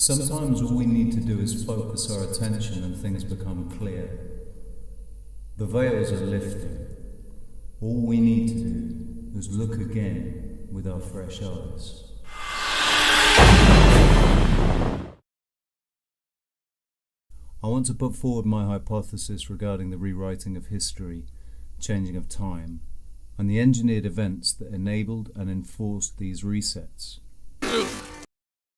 Sometimes all we need to do is focus our attention and things become clear. The veils are lifting. All we need to do is look again with our fresh eyes. I want to put forward my hypothesis regarding the rewriting of history, changing of time, and the engineered events that enabled and enforced these resets.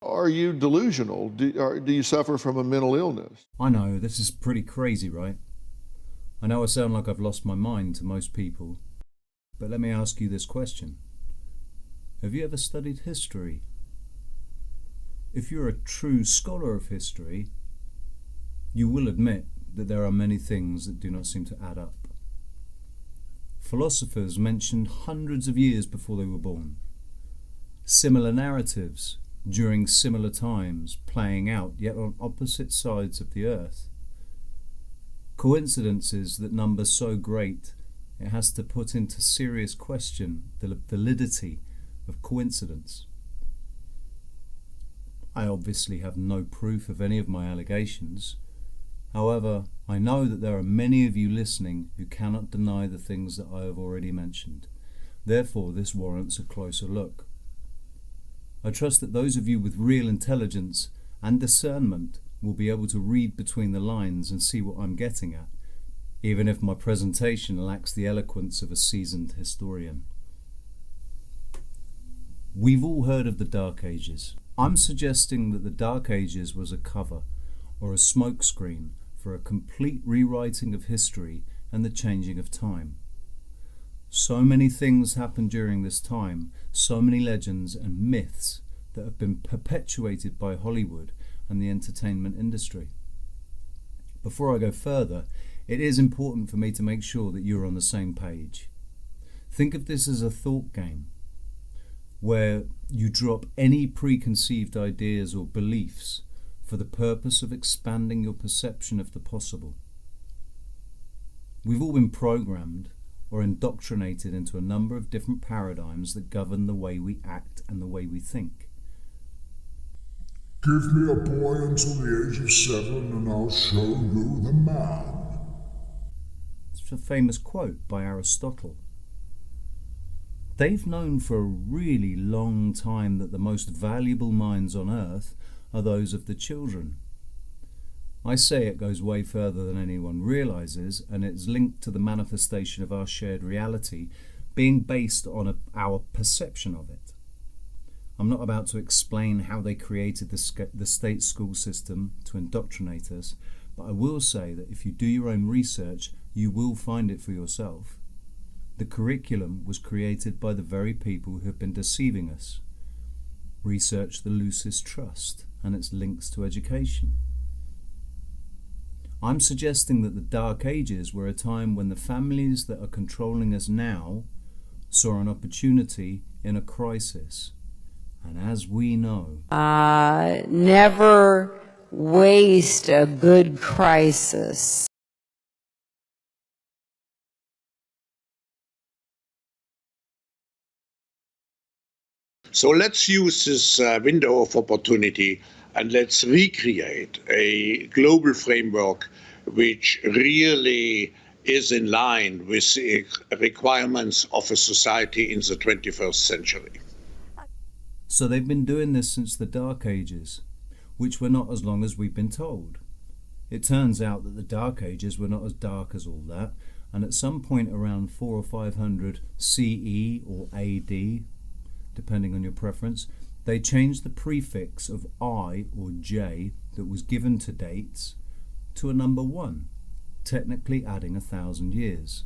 Are you delusional? Do you suffer from a mental illness? I know, this is pretty crazy, right? I know I sound like I've lost my mind to most people, but let me ask you this question. Have you ever studied history? If you're a true scholar of history, you will admit that there are many things that do not seem to add up. Philosophers mentioned hundreds of years before they were born. Similar narratives during similar times playing out, yet on opposite sides of the earth. Coincidences that number so great, it has to put into serious question the validity of coincidence. I obviously have no proof of any of my allegations. However, I know that there are many of you listening who cannot deny the things that I have already mentioned. Therefore, this warrants a closer look. I trust that those of you with real intelligence and discernment will be able to read between the lines and see what I'm getting at, even if my presentation lacks the eloquence of a seasoned historian. We've all heard of the Dark Ages. I'm suggesting that the Dark Ages was a cover or a smokescreen for a complete rewriting of history and the changing of time. So many things happened during this time, so many legends and myths that have been perpetuated by Hollywood and the entertainment industry. Before I go further, it is important for me to make sure that you're on the same page. Think of this as a thought game, where you drop any preconceived ideas or beliefs for the purpose of expanding your perception of the possible. We've all been programmed or indoctrinated into a number of different paradigms that govern the way we act and the way we think. Give me a boy until the age of 7 and I'll show you the man. It's a famous quote by Aristotle. They've known for a really long time that the most valuable minds on earth are those of the children. I say it goes way further than anyone realizes, and it's linked to the manifestation of our shared reality being based on our perception of it. I'm not about to explain how they created the state school system to indoctrinate us, but I will say that if you do your own research, you will find it for yourself. The curriculum was created by the very people who have been deceiving us. Research the Lucis Trust and its links to education. I'm suggesting that the Dark Ages were a time when the families that are controlling us now saw an opportunity in a crisis. And as we know, never waste a good crisis. So let's use this window of opportunity and let's recreate a global framework which really is in line with the requirements of a society in the 21st century. So they've been doing this since the Dark Ages, which were not as long as we've been told. It turns out that the Dark Ages were not as dark as all that, and at some point around 400 or 500 CE or AD, depending on your preference, they changed the prefix of I or J that was given to dates to a number 1, technically adding 1,000 years.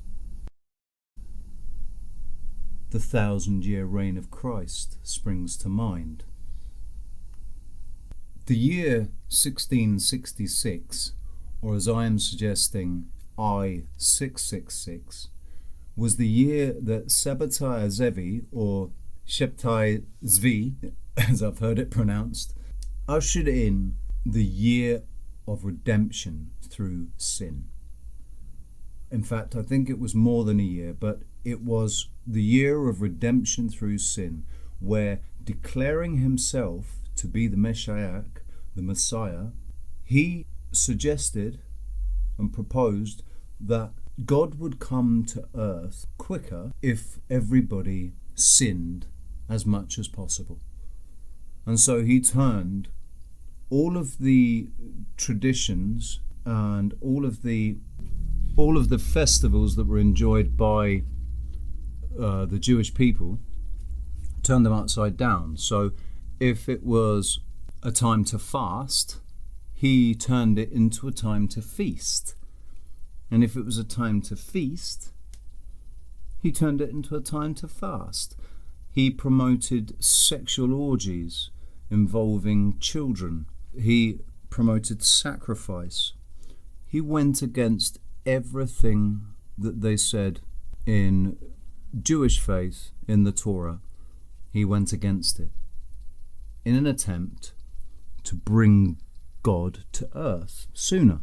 The 1,000-year reign of Christ springs to mind. The year 1666, or as I am suggesting, I-666, was the year that Sabbatai Zevi, or Sheptai Zvi, as I've heard it pronounced, ushered in the year of redemption through sin. In fact, I think it was more than a year, but it was the year of redemption through sin, where declaring himself to be the Messiah, the Messiah, he suggested and proposed that God would come to earth quicker if everybody sinned as much as possible. And so he turned all of the traditions and all of the festivals that were enjoyed by the Jewish people, turned them upside down. So if it was a time to fast, he turned it into a time to feast. And if it was a time to feast, he turned it into a time to fast. He promoted sexual orgies involving children. He promoted sacrifice. He went against everything that they said in Jewish faith in the Torah. He went against it in an attempt to bring God to earth sooner.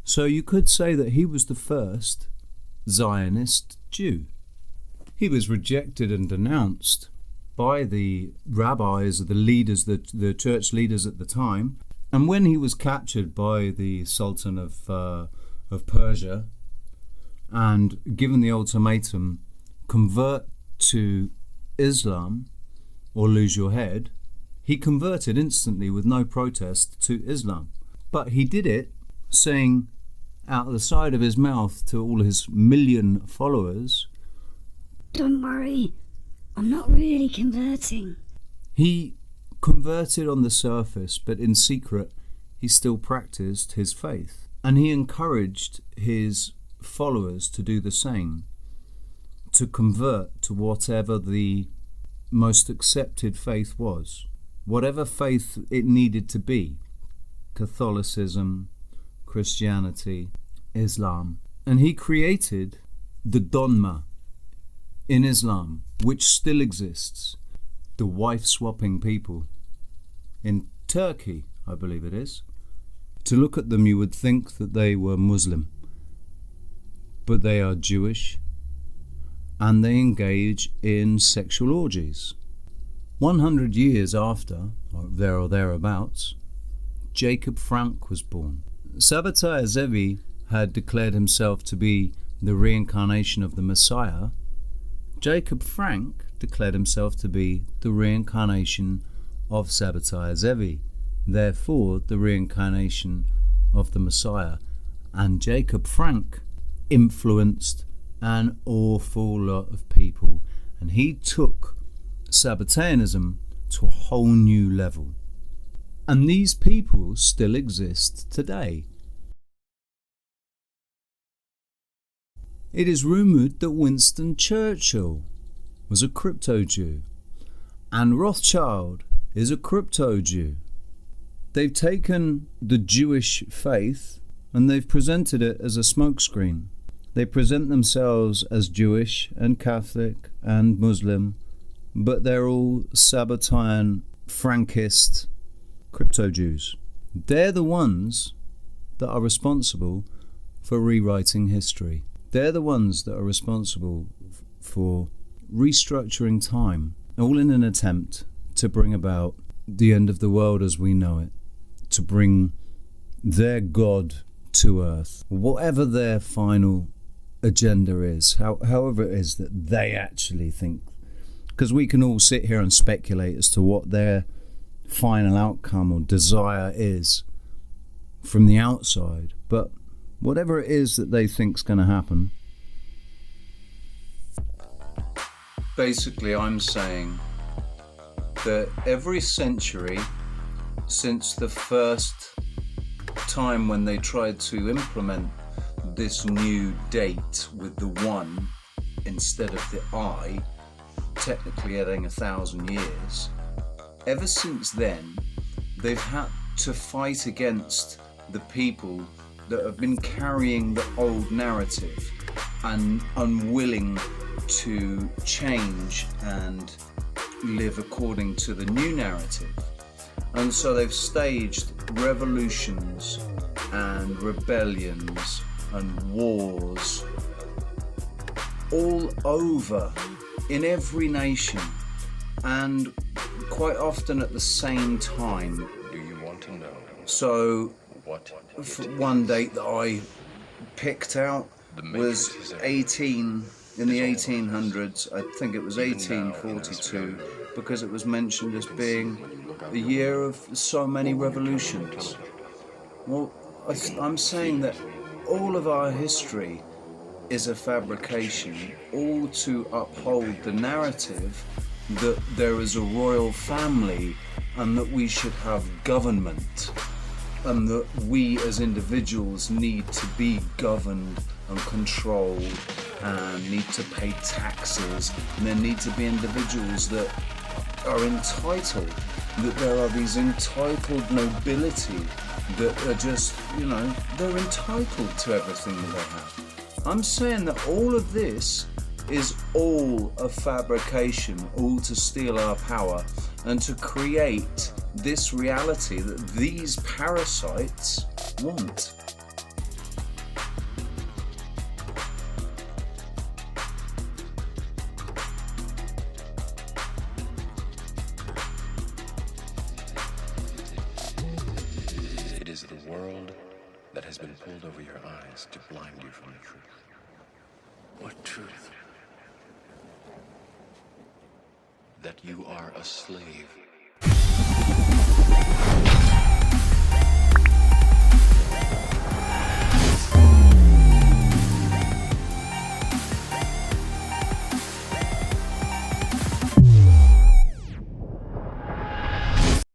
So you could say that he was the first Zionist Jew. He was rejected and denounced by the rabbis, the leaders, the church leaders at the time. And when he was captured by the Sultan of Persia and given the ultimatum, convert to Islam or lose your head, he converted instantly with no protest to Islam. But he did it saying out of the side of his mouth to all his million followers, "Don't worry, I'm not really converting." He converted on the surface, but in secret he still practiced his faith. And he encouraged his followers to do the same, to convert to whatever the most accepted faith was, whatever faith it needed to be, Catholicism, Christianity, Islam. And he created the Donma in Islam, which still exists, the wife-swapping people. In Turkey, I believe it is. To look at them, you would think that they were Muslim, but they are Jewish, and they engage in sexual orgies. 100 years after, or there or thereabouts, Jacob Frank was born. Sabbatai Zevi had declared himself to be the reincarnation of the Messiah. Jacob Frank declared himself to be the reincarnation of Sabbatai Zevi, therefore the reincarnation of the Messiah. And Jacob Frank influenced an awful lot of people, and he took Sabbatarianism to a whole new level. And these people still exist today. It is rumoured that Winston Churchill was a crypto Jew, and Rothschild is a crypto Jew. They've taken the Jewish faith and they've presented it as a smokescreen. They present themselves as Jewish and Catholic and Muslim, but they're all Sabbatarian, Frankist, crypto Jews. They're the ones that are responsible for rewriting history. They're the ones that are responsible for restructuring time, all in an attempt to bring about the end of the world as we know it, to bring their God to earth, whatever their final agenda is, however it is that they actually think. Because we can all sit here and speculate as to what their final outcome or desire is from the outside, but whatever it is that they think's going to happen. Basically, I'm saying that every century since the first time when they tried to implement this new date with the 1 instead of the I, technically adding 1,000 years, ever since then they've had to fight against the people that have been carrying the old narrative and unwilling to change and live according to the new narrative. And so they've staged revolutions and rebellions and wars all over in every nation, and quite often at the same time. Do you want want to know So, what one date that I picked out was 18 in the 1800s. I think it was 1842 because it was mentioned as being the year of so many revolutions. Well, I'm saying that all of our history is a fabrication, all to uphold the narrative that there is a royal family and that we should have government and that we as individuals need to be governed and controlled and need to pay taxes, and there need to be individuals that are entitled, that there are these entitled nobility that are just, they're entitled to everything that they have. I'm saying that all of this is all a fabrication, all to steal our power and to create this reality that these parasites want. it is the world that has been pulled over your eyes to blind you from the truth. What truth? That you are a slave